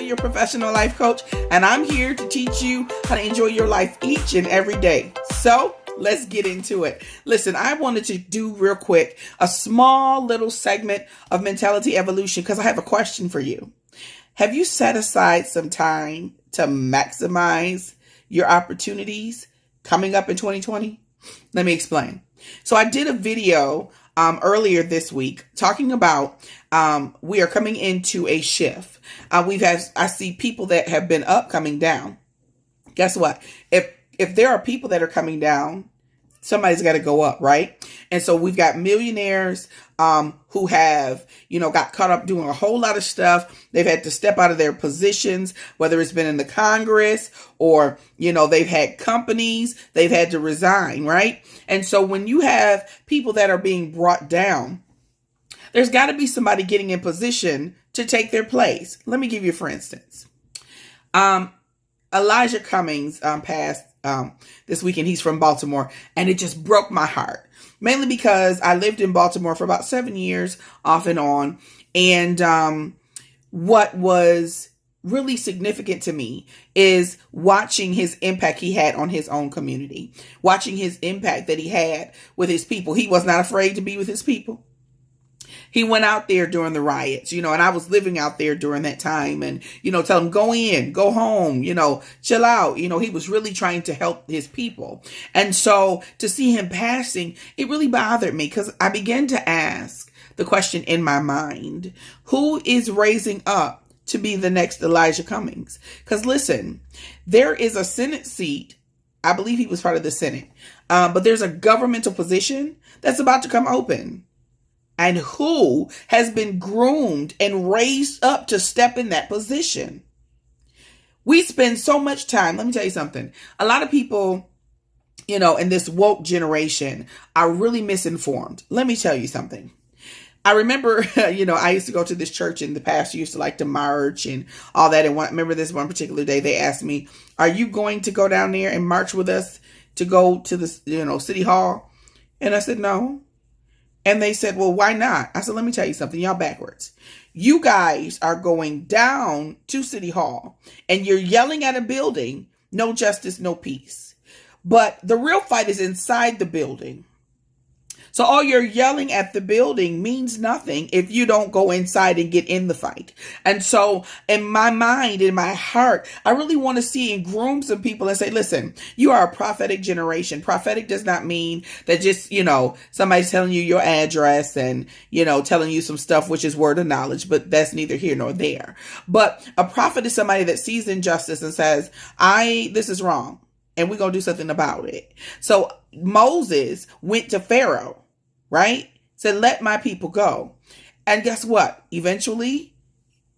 your professional life coach, and I'm here to teach you how to enjoy your life each and every day. So let's get into it. Listen, I wanted to do real quick a small little segment of mentality evolution because I have a question for you. Have you set aside some time to maximize your opportunities coming up in 2020? Let me explain. So I did a video earlier this week talking about we are coming into a shift. I see people that have been up coming down. Guess what? If there are people that are coming down, somebody's got to go up, right? And so we've got millionaires who have, got caught up doing a whole lot of stuff. They've had to step out of their positions, whether it's been in the Congress or, they've had companies, they've had to resign, right? And so when you have people that are being brought down, there's got to be somebody getting in position to take their place. Let me give you, for instance, Elijah Cummings passed this weekend. He's from Baltimore, and it just broke my heart, mainly because I lived in Baltimore for about 7 years off and on. And what was really significant to me is watching his impact he had on his own community, watching his impact that he had with his people. He was not afraid to be with his people. He went out there during the riots, and I was living out there during that time and, tell him, go in, go home, chill out. He was really trying to help his people. And so to see him passing, it really bothered me because I began to ask the question in my mind, who is raising up to be the next Elijah Cummings? Because listen, there is a Senate seat. I believe he was part of the Senate, but there's a governmental position that's about to come open. And who has been groomed and raised up to step in that position? We spend so much time. Let me tell you something. A lot of people, in this woke generation are really misinformed. Let me tell you something. I remember, I used to go to this church in the past. I used to like to march and all that. And remember this one particular day, they asked me, are you going to go down there and march with us to go to the, city hall? And I said, no. And they said, well, why not? I said, let me tell you something. Y'all backwards. You guys are going down to City Hall and you're yelling at a building, no justice, no peace. But the real fight is inside the building. So all your yelling at the building means nothing if you don't go inside and get in the fight. And so in my mind, in my heart, I really want to see and groom some people and say, listen, you are a prophetic generation. Prophetic does not mean that just, somebody's telling you your address and, telling you some stuff, which is word of knowledge, but that's neither here nor there. But a prophet is somebody that sees injustice and says, this is wrong and we're going to do something about it. So Moses went to Pharaoh, right? Said, let my people go. And guess what? Eventually,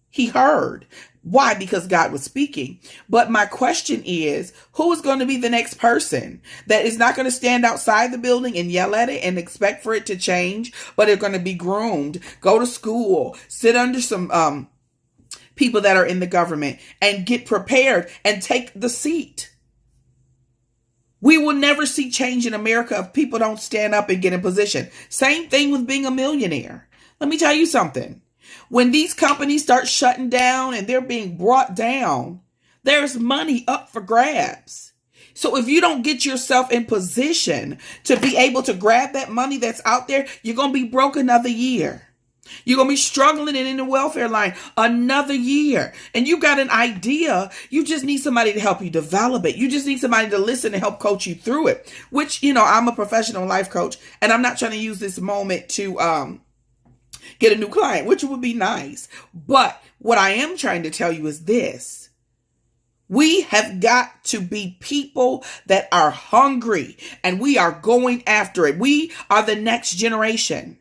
he heard. Why? Because God was speaking. But my question is, who is going to be the next person that is not going to stand outside the building and yell at it and expect for it to change, but are going to be groomed, go to school, sit under some people that are in the government and get prepared and take the seat? We will never see change in America if people don't stand up and get in position. Same thing with being a millionaire. Let me tell you something. When these companies start shutting down and they're being brought down, there's money up for grabs. So if you don't get yourself in position to be able to grab that money that's out there, you're going to be broke another year. You're going to be struggling and in the welfare line another year. And you got an idea. You just need somebody to help you develop it. You just need somebody to listen and help coach you through it, which, I'm a professional life coach and I'm not trying to use this moment to get a new client, which would be nice. But what I am trying to tell you is this. We have got to be people that are hungry and we are going after it. We are the next generation.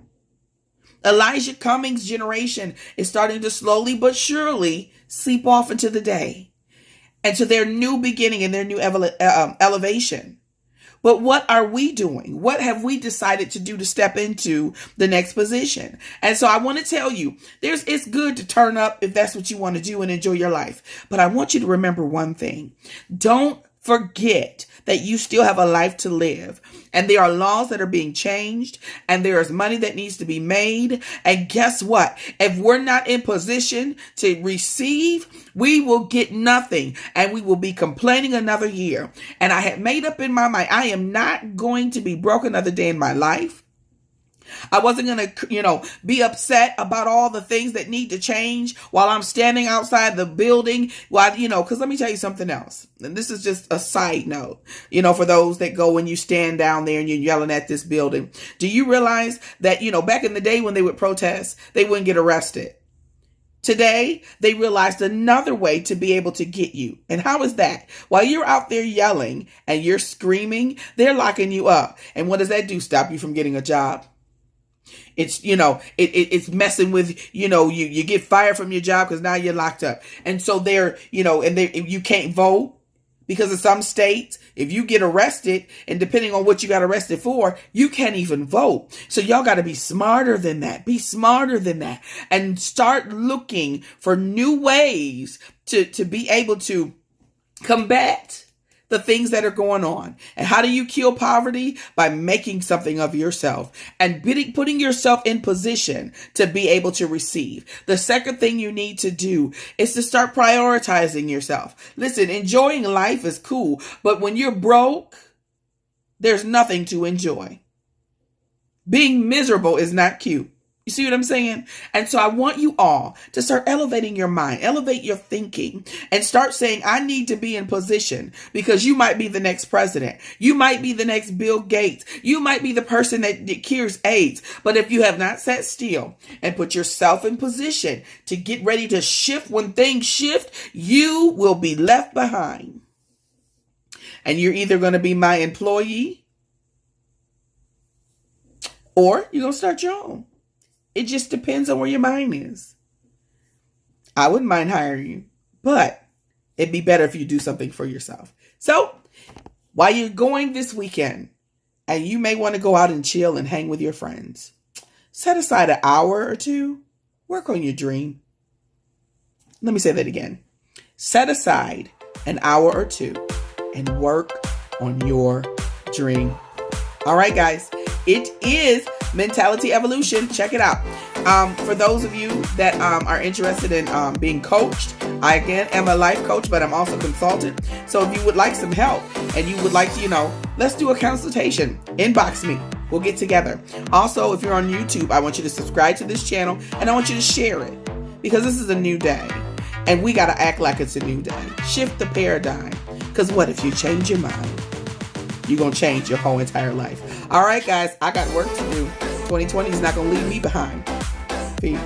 Elijah Cummings' generation is starting to slowly but surely sleep off into the day and to their new beginning and their new elevation. But what are we doing? What have we decided to do to step into the next position? And so I want to tell you, it's good to turn up if that's what you want to do and enjoy your life. But I want you to remember one thing. Don't forget that you still have a life to live. And there are laws that are being changed, and there is money that needs to be made. And guess what? If we're not in position to receive, we will get nothing, and we will be complaining another year. And I had made up in my mind, I am not going to be broke another day in my life. I wasn't going to, be upset about all the things that need to change while I'm standing outside the building. Because let me tell you something else. And this is just a side note, for those that go and you stand down there and you're yelling at this building. Do you realize that, back in the day when they would protest, they wouldn't get arrested? Today, they realized another way to be able to get you. And how is that? While you're out there yelling and you're screaming, they're locking you up. And what does that do? Stop you from getting a job? It's, it's messing with, you get fired from your job because now you're locked up. And so you can't vote because in some states, if you get arrested and depending on what you got arrested for, you can't even vote. So y'all got to be smarter than that. Be smarter than that and start looking for new ways to be able to combat the things that are going on. And how do you kill poverty? By making something of yourself and putting yourself in position to be able to receive. The second thing you need to do is to start prioritizing yourself. Listen, enjoying life is cool, but when you're broke, there's nothing to enjoy. Being miserable is not cute. You see what I'm saying? And so I want you all to start elevating your mind, elevate your thinking, and start saying, I need to be in position, because you might be the next president. You might be the next Bill Gates. You might be the person that cures AIDS. But if you have not sat still and put yourself in position to get ready to shift when things shift, you will be left behind. And you're either going to be my employee or you're going to start your own. It just depends on where your mind is. I wouldn't mind hiring you, but it'd be better if you do something for yourself. So while you're going this weekend, and you may want to go out and chill and hang with your friends, set aside an hour or two, work on your dream. Let me say that again. Set aside an hour or two and work on your dream. All right, guys, it is Mentality Evolution. Check it out. For those of you that are interested in being coached, I again am a life coach, but I'm also a consultant. So if you would like some help and you would like to, let's do a consultation. Inbox me. We'll get together. Also, if you're on YouTube, I want you to subscribe to this channel and I want you to share it, because this is a new day and we got to act like it's a new day. Shift the paradigm, because what if you change your mind? You're going to change your whole entire life. All right, guys, I got work to do. 2020 is not going to leave me behind. Peace.